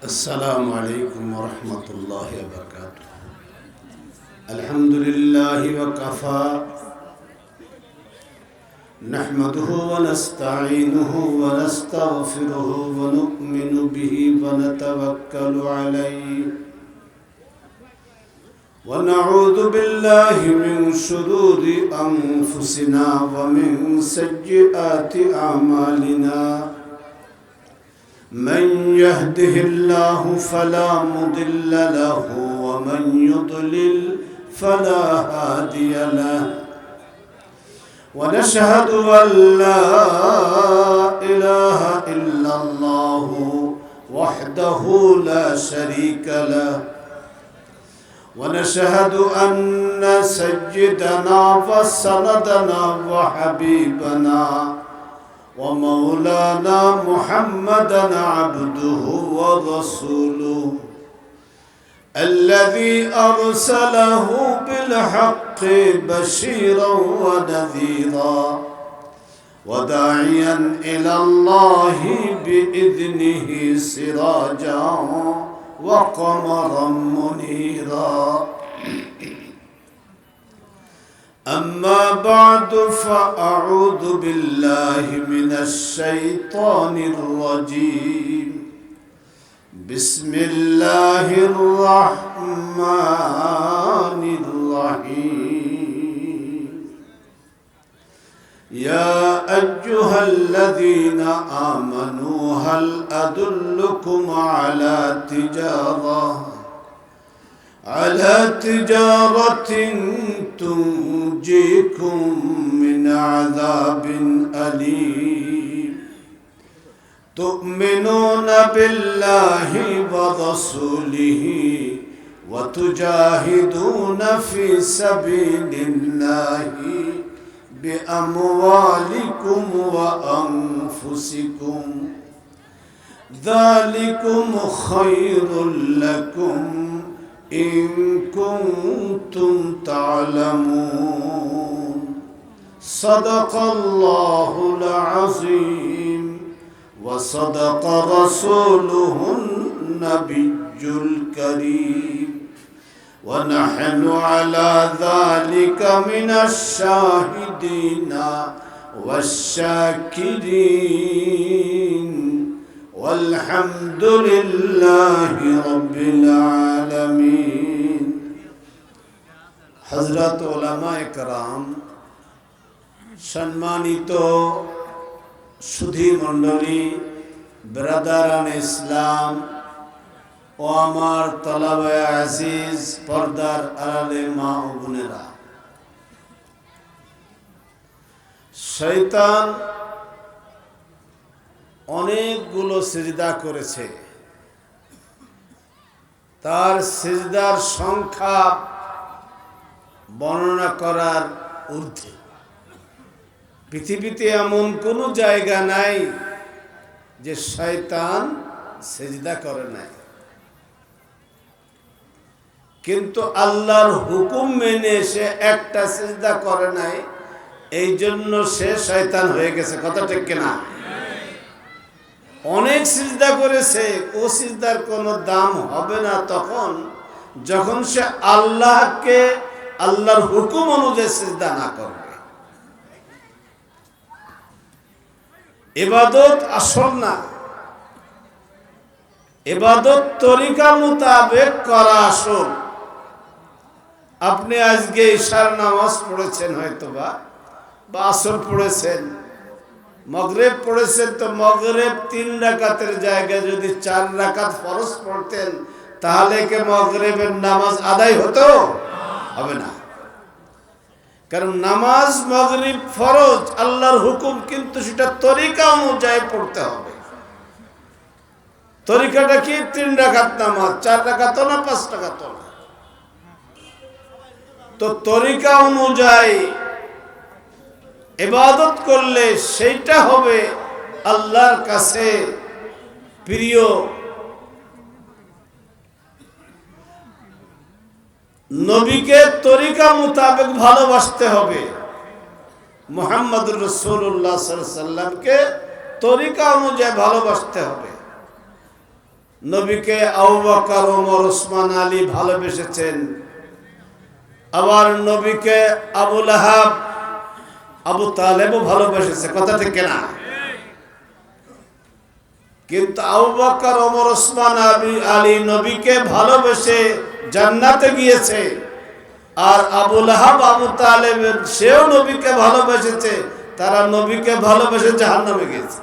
السلام عليكم ورحمة الله وبركاته. الحمد لله وكفى، نحمده ونستعينه ونستغفره ونؤمن به ونتوكل عليه ونعوذ بالله من شرور أنفسنا ومن سيئات أعمالنا. من يهده الله فلا مضل له ومن يضلل فلا هادي له، ونشهد أن لا إله إلا الله وحده لا شريك له، ونشهد أن سيدنا وسندنا وحبيبنا ومولانا محمدا عبده ورسوله الذي أرسله بالحق بشيرا ونذيرا وداعيا إلى الله بإذنه سراجا وقمرا منيرا. أما بعد فأعوذ بالله من الشيطان الرجيم. بسم الله الرحمن الرحيم. يا أيها الذين آمنوا هل أدلكم على تجارة تنجيكم من عذاب أليم تؤمنون بالله ورسوله وتجاهدون في سبيل الله بأموالكم وأنفسكم ذلكم خير لكم إن كنتم تعلمون. صدق الله العظيم وصدق رسوله النبي الكريم، ونحن على ذلك من الشاهدين والشاكرين والحمد لله رب العالمين. হযরত উলামায়ে কেরাম, সম্মানিত সুধী মণ্ডলী, ব্রাদারান ইসলাম ও আমার তলাবায়ে আজিজ, পর্দার আড়ালে মা ও বোনেরা, শয়তান অনেকগুলো সিজদা করেছে। তার সিজদার সংখ্যা বর্ণনা করার ঊর্ধ্বে। পৃথিবীতে এমন কোনো জায়গা নাই যে শয়তান সিজদা করে নাই, কিন্তু আল্লাহর হুকুম মেনে সে একটা সিজদা করে নাই, এই জন্য সে শয়তান হয়ে গেছে। কথা ঠিক কিনা? অনেক সিজদা করেছে, ও সিজদার কোনো দাম হবে না তখন যখন সে আল্লাহকে আল্লাহর হুকুম অনুযায়ী সিজদা না করবে। ইবাদত আসল না, ইবাদত তরিকা মোতাবেক করা আসল। আপনি আজকে ইশার নামাজ পড়েছেন হয়তোবা, বা আসর পড়েছেন, মাগরিব পড়েছেন, তো মাগরিব 3 রাকাতের জায়গায় যদি 4 রাকাত ফরজ পড়তেন তাহলে কি মাগরিবের নামাজ আদায় হতো? হবে না। কারণ নামাজ মাগরিব ফরজ, আল্লাহর হুকুম, কিন্তু সেটা তরিকা অনুযায়ী পড়তে হবে। তরিকাটা কি? 3 রাকাত নামাজ, 4 রাকাত না 5 রাকাত না। তো তরিকা অনুযায়ী ইবাদত করলে সেইটা হবে আল্লাহর কাছে প্রিয়। নবীকে তরিকা মোতাবেক ভালোবাসতে হবে। মুহাম্মদুর রাসূলুল্লাহ সাল্লাল্লাহু আলাইহি ওয়াসাল্লামকে তরিকা অনুযায়ী ভালোবাসতে হবে। নবীকে আবু বকর, ওমর, ওসমান, আলী ভালোবেসেছেন। আবার নবীকে আবু লাহাব, আবু তালেবও ভালোবেসেছে, কথা ঠিক না? কিন্তু আবু বকর, ওমর, ওসমান, আলী নবীকে ভালোবেসে জান্নাতে গিয়েছে, আর আবু লাহাব, আবু তালেব সেও নবীকে ভালোবেসেছে, তারা নবীকে ভালোবেসে জাহান্নামে গিয়েছে।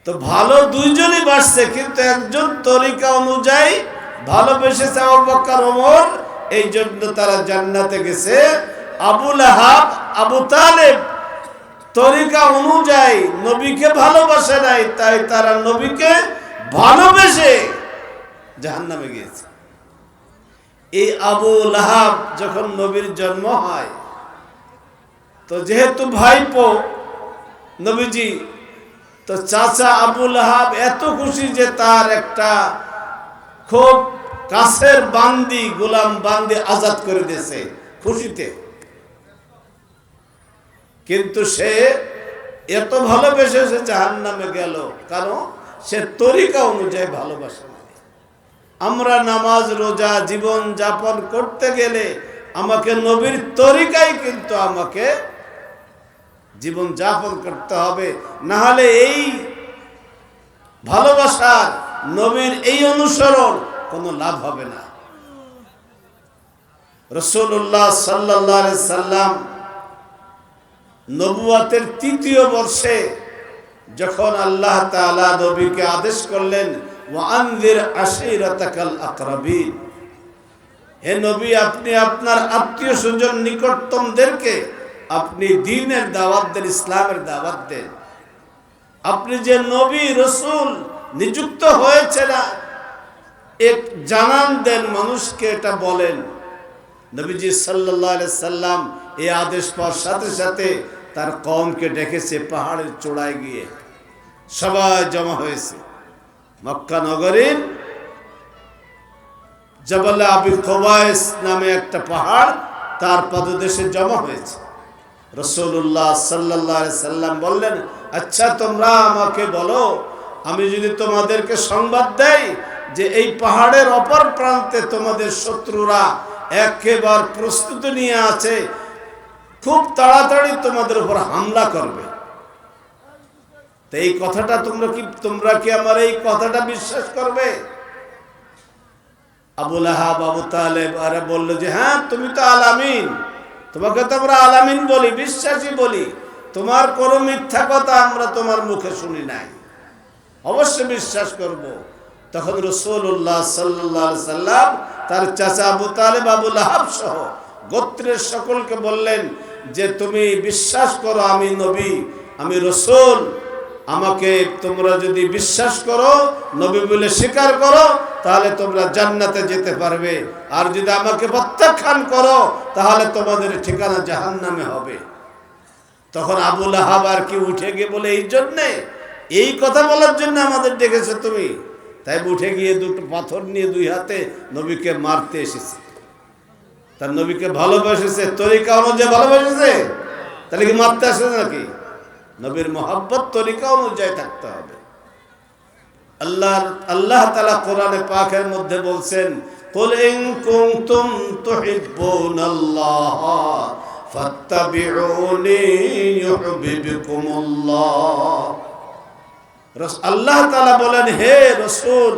তো ভালো দুইজনই বাসছে, কিন্তু একজন তরিকা অনুযায়ী ভালোবেসেছে আবু বকর, ওমর, এই জন্য তারা জান্নাতে গেছে। আবু লাহাব, আবু তালেব তরিকা অনুযায়ী নবীকে ভালোবাসে নাই, তাই তারা নবীকে ভালোবেসে জাহান্নামে গিয়েছে। এই আবু লাহাব যখন নবীর জন্ম হয়, তো যেহেতু ভাইপো নবীজি, তো চাচা আবু লাহাব এত খুশি যে তার একটা খুব কাছের বান্দি, গোলাম বান্দি আজাদ করে দিয়েছে খুশিতে। কিন্তু সে এত ভালোবেসে সে জাহান্নামে গেল, কারণ সে তরিকা অনুযায়ী ভালোবাসে না। আমরা নামাজ রোজা জীবন যাপন করতে গেলে আমাকে নবীর তরিকায় কিন্তু আমাকে জীবন যাপন করতে হবে, না হলে এই ভালোবাসার, নবীর এই অনুসরণ কোনো লাভ হবে না। রাসূলুল্লাহ সাল্লাল্লাহু আলাইহি সাল্লাম নবুয়াতের ৩য় বর্ষে যখন আল্লাহ তাআলা নবীকে আদেশ করলেন, ওয়ানজির আশীরাতাকাল আকরাবিন, হে নবী, আপনি আপনার আত্মীয় স্বজন নিকটতমদেরকে আপনি দ্বীনের দাওয়াত দেন, ইসলামের দাওয়াত দেন। আপনি যে নবী রাসূল নিযুক্ত হয়েছে না, এক জানান দেন মানুষকে, এটা বলেন। নবীজি সাল্লাল্লাহু আলাইহি সাল্লাম এই আদেশ পাওয়ার সাথে সাথে তার কওমকে ডেকেছে, পাহাড়ের চূড়ায় গিয়ে সবাই জমা হয়েছে। মক্কা নগরীর জবল আবি কুবাইস নামে একটা পাহাড়, তার পাদদেশে জমা হয়েছে। রাসূলুল্লাহ সাল্লাল্লাহু আলাইহি সাল্লাম বললেন, আচ্ছা তোমরা আমাকে বলো, আমি যদি তোমাদেরকে সংবাদ দেই যে এই পাহাড়ের অপর প্রান্তে তোমাদের শত্রুরা একেবারে প্রস্তুতি নিয়ে আছে, খুব তাড়াতাড়ি তোমাদের উপর হামলা করবে, তো এই কথাটা তোমরা কি আমার এই কথাটা বিশ্বাস করবে? আবু লাহাব, আবু তালেব আরে বললো যে হ্যাঁ, তুমি তো আল আমিন, তোমাকে তো আমরা আল আমিন বলি, বিশ্বাসী বলি, তোমার কোনো মিথ্যা কথা আমরা তোমার মুখে শুনি নাই, অবশ্যই বিশ্বাস করব। তখন রাসূলুল্লাহ সাল্লাল্লাহু আলাইহি সাল্লাম তার চাচা আবু তালেব, আবু লাহাব সহ গোত্রের সকলকে বললেন যে তুমি বিশ্বাস করো আমি নবী, আমি রাসূল, আমাকে তোমরা যদি বিশ্বাস করো, নবী বলে স্বীকার করো, তাহলে তোমরা জান্নাতে যেতে পারবে, আর যদি আমাকে প্রত্যাখ্যান করো তাহলে তোমাদের ঠিকানা জাহান্নামে হবে। তখন আবু লাহাব আর কি উঠে গিয়ে বলে, এই জন্যে, এই কথা বলার জন্য আমাদের ডেকেছো তুমি? তাই উঠে গিয়ে দুটো পাথর নিয়ে দুই হাতে নবীকে মারতে এসেছে। তার নবীকে ভালোবাসেছে, তরিকা অনুযায়ী ভালোবাসেছে, তাহলে কি মারতে আসে নাকি? নবীর মহব্বত তরিকা অনুযায়ী থাকতে হবে। আল্লাহ তাআলা কোরআনে পাকের মধ্যে বলছেন, কুল ইন কুনতুম তুহিব্বুনাল্লাহ ফাত্তাবিউনি ইউহিব্বুকুমুল্লাহ। আল্লাহ তাআলা বলেন, হে রাসূল,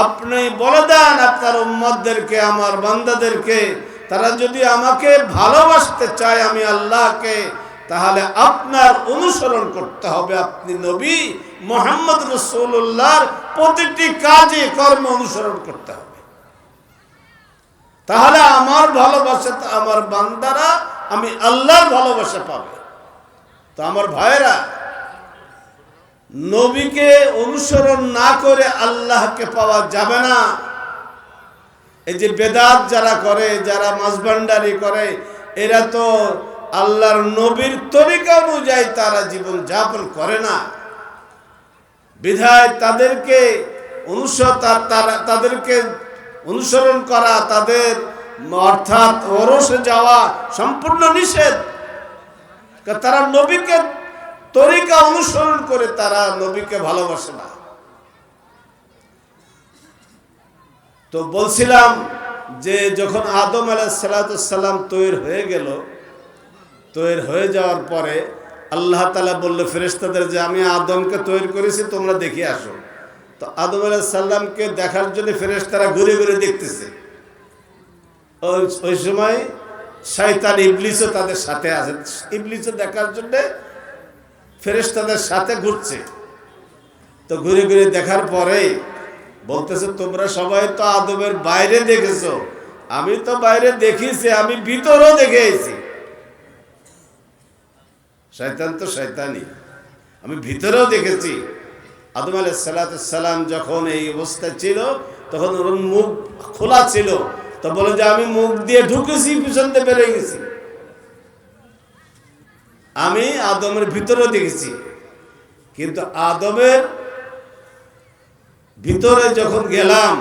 আপনি বলে দেন আপনার উম্মতদেরকে, আমার বান্দাদেরকে, তারা যদি আমাকে ভালোবাসতে চায়, আমি আল্লাহকে, তাহলে আপনার অনুসরণ করতে হবে। আপনি নবী মুহাম্মদ রাসূলুল্লাহর প্রতিটি কাজে কর্মে অনুসরণ করতে হবে, তাহলে আমার ভালোবাসা, আমার বান্দারা আমি আল্লাহর ভালোবাসা পাবে। তো আমার ভাইরা, নবীকে অনুসরণ না করে আল্লাহকে পাওয়া যাবে না। এই যে বেদাত যারা করে, যারা মাঝভান্ডারি করে, এরা তো আল্লাহর নবীর তরিকা অনুযায়ী তারা জীবন যাপন করে না। বিধায় তাদেরকে অনুসরণ করা, তাদের অর্থাৎ ওরসে যাওয়া সম্পূর্ণ নিষেধ। তারা নবীকে তরিকা অনুসরণ করে তারা নবীকে ভালোবাসে না। তো বলছিলাম যে যখন আদম আলাইহিস সালাম তৈরি হয়ে গেল, তৈরি হয়ে যাওয়ার পরে আল্লাহ তাআলা বলল ফেরেশতাদের যে আমি আদমকে তৈরি করেছি, তোমরা দেখে আসো। তো আদম আলাইহিস সালামকে দেখার জন্য ফেরেশতারা ঘুরে ঘুরে দেখতেছে। ওই সময় শয়তান ইবলিসও তাদের সাথে আছে, ইবলিসও দেখার জন্য ফেরেশতাদের সাথে ঘুরছে। তো ঘুরে ঘুরে দেখার পরে বলতেছে তোমরা সবাই তো আদমের বাইরে দেখেছো, আমি তো বাইরে দেখিছি, আমি ভিতরেও দেখে এসেছি। শয়তান তো শয়তানই, আমি ভিতরেও দেখেছি। আদম আলাইহিস সালাম যখন এই অবস্থায় ছিল তখন ওর মুখ খোলা ছিল, তো বলে যে আমি মুখ দিয়ে ঢুকেছি, পিছন দিয়ে বেরিয়ে গেছি, আমি আদমের ভিতরেও দেখেছি। কিন্তু আদমের ভিতরে যখন গেলাম,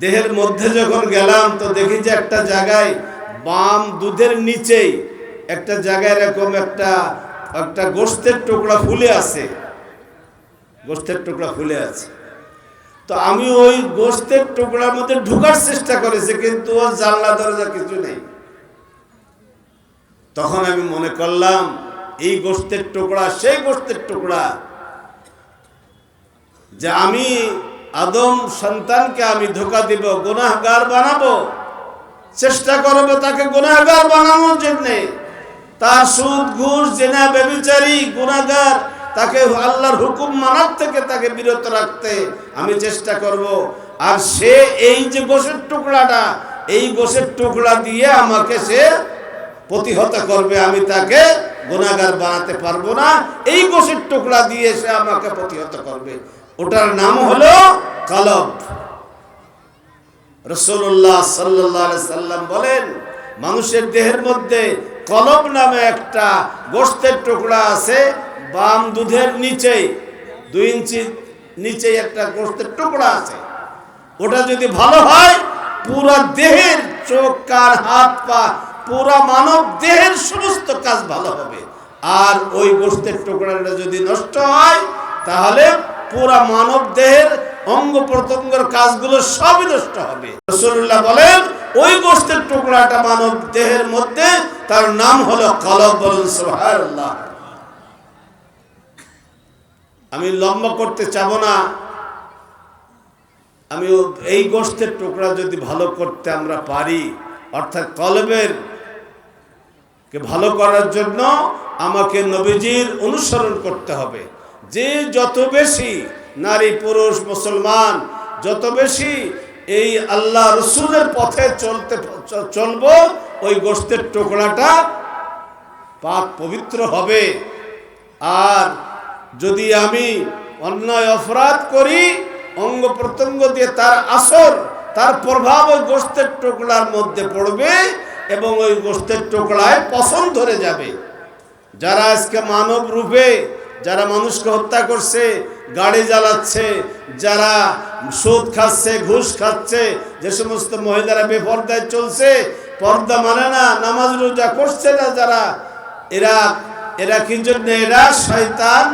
দেহের মধ্যে যখন গেলাম, তো দেখি যে একটা জায়গায় বাম দুধের নিচেই একটা জায়গায় এরকম একটা গোশতের টুকরা ফুলে আছে, গোশতের টুকরা ফুলে আছে। তো আমি ওই গোশতের টুকরার মধ্যে ঢোকার চেষ্টা করেছি, কিন্তু ওর জানলা দরজা কিছু নেই। তখন আমি মনে করলাম এই গোশতের টুকরা সেই গোশতের টুকরা, যে আমি আদম সন্তানকে আমি ধোঁকা দিব, গুনাহগার বানাবো, চেষ্টা করবো তাকে গুনাহগার বানানোর জন্য। তার সুদ ঘুষ জেনা ব্যভিচারী গুনাহগার, তাকে আল্লাহর হুকুম মানার থেকে তাকে বিরত রাখতে আমি চেষ্টা করব। আর সে এই যে গোশের টুকরাটা, এই গোশের টুকরা দিয়ে আমাকে সে প্রতিহত করবে, আমি তাকে গুনাহগার বানাতে পারবো না। এই গোশের টুকরা দিয়ে সে আমাকে প্রতিহত করবে, ওটার নাম হলো কলব। রাসূলুল্লাহ সাল্লাল্লাহু আলাইহি সাল্লাম বলেন মানুষের দেহের মধ্যে কলব নামে একটা গোশতের টুকরা আছে, বাম দুধের নিচে 2 ইঞ্চি নিচে একটা গোশতের টুকরা আছে। ওটা যদি ভালো হয় পুরো দেহের, চোখ কান হাত পা, পুরো মানব দেহের সমস্ত কাজ ভালো হবে। আর ওই গোশতের টুকরাটা যদি নষ্ট হয় তাহলে পুরা মানব দেহের অঙ্গ প্রত্যঙ্গের কাজগুলো সবই নষ্ট হবে। রাসূলুল্লাহ বলেন ওই গোশতের টুকরাটা মানব দেহের মধ্যে, তার নাম হলো কলব। বলুন সুবহানাল্লাহ। আমি লম্বা করতে চাবো না, আমি এই গোশতের টুকরা যদি ভালো করতে আমরা পারি, অর্থাৎ কলবের কে ভালো করার জন্য আমাকে নবীজির অনুসরণ করতে হবে। যে যত বেশি নারী পুরুষ মুসলমান যত বেশি এই আল্লাহ রসুলের পথে চলবো, ওই গোশতের টুকরাটা পাক পবিত্র হবে। আর যদি আমি অন্যায় অপরাধ করি, অঙ্গ প্রত্যঙ্গ দিয়ে তার আসর, তার প্রভাব ওই গোশতের টুকরার মধ্যে পড়বে এবং ওই গোশতের টুকরায় পছন্দ ধরে যাবে। যারা আজকে মানব রূপে যারা মানুষকে হত্যা করছে, গাড়ি জ্বালাচ্ছে, যারা সুদ খাচ্ছে, ঘুষ খাচ্ছে, যে সমস্ত মহিলারা বেপর্দায় চলছে, পর্দা মানে না, নামাজ রোজা করছে না যারা, এরা কি জন্য? এরা শয়তান,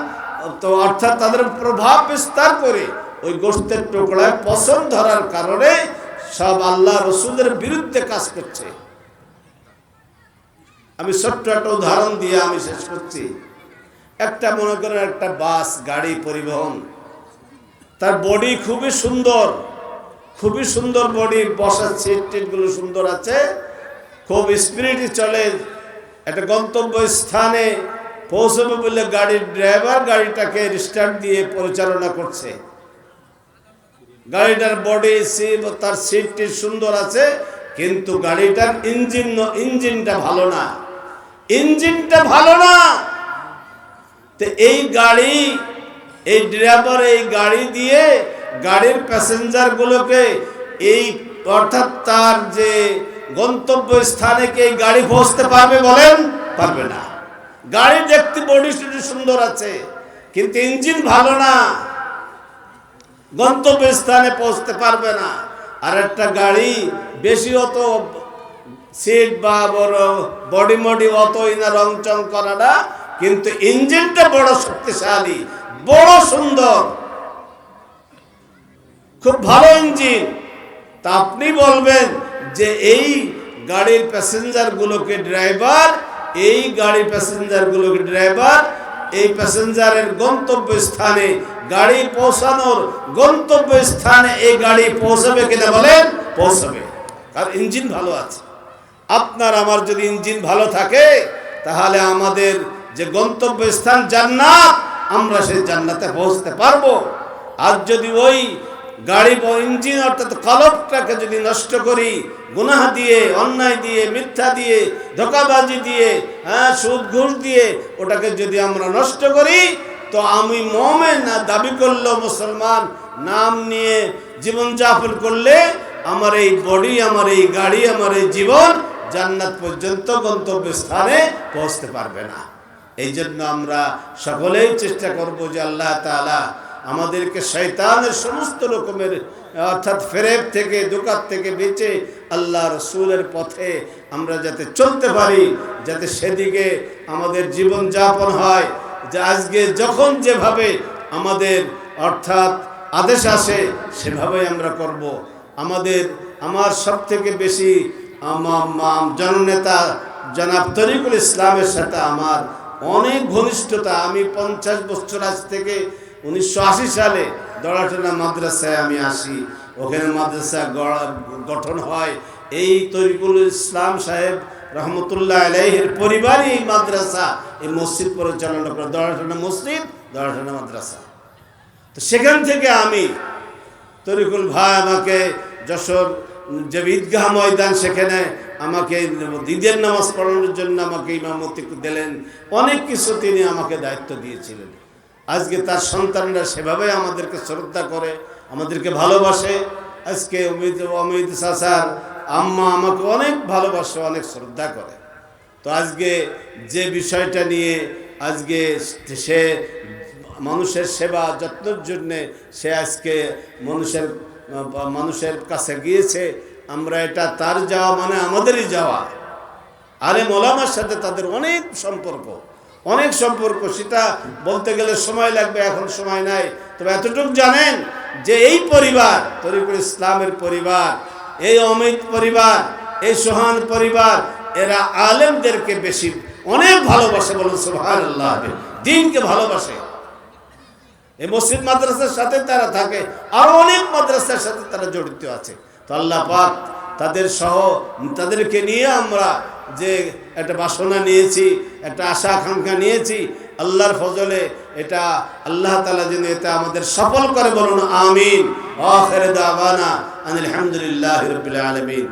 তো অর্থাৎ তাদের প্রভাব বিস্তার করে ওই গোশতের টুকরায় পছন্দ ধরার কারণে সব আল্লাহ রসুলের বিরুদ্ধে কাজ করছে। আমি ছোট্ট একটা উদাহরণ দিয়ে আমি শেষ করছি। একটা মনে করেন একটা বাস, গাড়ি পরিবহন, তার বডি খুবই সুন্দর, খুবই সুন্দর বডি, বসার সিট টিটগুলো সুন্দর আছে, খুব স্পিডে চলে। একটা গন্তব্য স্থানে পৌঁছবে বলে গাড়ির ড্রাইভার গাড়িটাকে স্টার্ট দিয়ে পরিচালনা করছে। গাড়িটার বডি, তার সিটটি সুন্দর আছে, কিন্তু গাড়িটার ইঞ্জিনটা ভালো না, ইঞ্জিনটা ভালো না। তো এই গাড়ি, এই ড্রাইভার এই গাড়ি দিয়ে গাড়ির প্যাসেঞ্জার গুলোকে এই অর্থাৎ তার যে গন্তব্য স্থানে কি এই গাড়ি পৌঁছতে পারবে? বলেন, পারবে না। গাড়ি দেখতে বডি সুন্দর আছে, কিন্তু ইঞ্জিন ভালো না, গন্তব্য স্থানে পৌঁছতে পারবে না। আর একটা গাড়ি বেশি অত সিট বা বড় বডি মডি অত ইনা রং চং করা না, কিন্তু ইঞ্জিনটা বড় শক্তিশালী, বড় সুন্দর, খুব ভালো ইঞ্জিন। তা আপনি বলবেন যে এই গাড়ির প্যাসেঞ্জারগুলোকে ড্রাইভার, এই গাড়ির প্যাসেঞ্জারগুলোকে ড্রাইভার, এই প্যাসেঞ্জারের গন্তব্য স্থানে গাড়ি পৌঁছানোর গন্তব্য স্থানে এই গাড়ি পৌঁছাবে কিনা বলেন? পৌঁছাবে, কারণ ইঞ্জিন ভালো আছে। আপনার আমার যদি ইঞ্জিন ভালো থাকে তাহলে আমাদের যে গন্তব্য স্থান জান্নাত, আমরা সেই জান্নাতে পৌঁছতে পারবো। আর যদি ওই গাড়ি ইঞ্জিন অর্থাৎ কলবটাকে যদি নষ্ট করি গুনাহ দিয়ে, অন্যায় দিয়ে, মিথ্যা দিয়ে, ধোঁকাবাজি দিয়ে, সুদ ঘুষ দিয়ে ওটাকে যদি আমরা নষ্ট করি, তো আমি মুমিন দাবি করলো, মুসলমান নাম নিয়ে জীবনযাপন করলে আমার এই বডি, আমার এই গাড়ি, আমার এই জীবন জান্নাত পর্যন্ত গন্তব্য স্থানে পৌঁছতে পারবে না। এই জন্য আমরা সকলেই চেষ্টা করব যে আল্লাহ তাআলা আমাদেরকে শয়তানের সমস্ত রকমের অর্থাৎ ফেরেব থেকে, দোকাত থেকে বেঁচে আল্লাহ রসুলের পথে আমরা যাতে চলতে পারি, যাতে সেদিকে আমাদের জীবন যাপন হয়। যে আজকে যখন যেভাবে আমাদের অর্থাৎ আদেশ আসে সেভাবেই আমরা করব। আমার সব থেকে বেশি জননেতা জনাব তরিকুল ইসলামের সাথে আমার অনেক ঘনিষ্ঠতা। আমি 50 বছর আজ থেকে 1980 সালে দড়াটানা মাদ্রাসায় আমি আসি। ওখানে মাদ্রাসা গঠন হয়। এই তরিকুল ইসলাম সাহেব রহমতুল্লাহ আলাইহির পরিবারই এই মাদ্রাসা, এই মসজিদ পরিচালনা করে, দড়াটানা মসজিদ, দড়াটানা মাদ্রাসা। তো সেখান থেকে আমি তরিকুল ভাই আমাকে যশোর যে ঈদগাহ ময়দান, সেখানে আমাকে ঈদের নামাজ পড়ানোর জন্য আমাকে ইমামতি দিলেন। অনেক কিছু তিনি আমাকে দায়িত্ব দিয়েছিলেন। আজকে তার সন্তানরা সেভাবে আমাদেরকে শ্রদ্ধা করে, আমাদেরকে ভালোবাসে। আজকে অমিত চাচার আম্মা আমাকে অনেক ভালোবাসে, অনেক শ্রদ্ধা করে। তো আজকে যে বিষয়টা নিয়ে আজকে সে মানুষের সেবা যত্নের জন্যে সে আজকে মানুষের কাছে গিয়েছে, আমরা এটা তার যাওয়া মানে আমাদেরই যাওয়া। আলেম ওলামার সাথে তাদের অনেক সম্পর্ক, সেটা বলতে গেলে সময় লাগবে, এখন সময় নাই। তবে এতটুকু জানেন যে এই পরিবার, তরিকুল ইসলামের পরিবার, এই অমিত পরিবার, এই সোহান পরিবার, এরা আলেমদেরকে বেশি অনেক ভালোবাসে। বলুন সুবহানাল্লাহ, দ্বীনকে ভালোবাসে। এই মসজিদ মাদ্রাসার সাথে তারা থাকে, আরো অনেক মাদ্রাসার সাথে তারা জড়িত আছে। তো আল্লাহ পাক তাদেরকে নিয়ে আমরা যে একটা বাসনা নিয়েছি, একটা আশা আকাঙ্ক্ষা নিয়েছি, আল্লাহর ফজলে এটা আল্লাহ তাআলা যেন এটা আমাদের সফল করে। বলুন আমিন। আখির দাওয়ানা আলহামদুলিল্লাহি রাব্বিল আলামিন।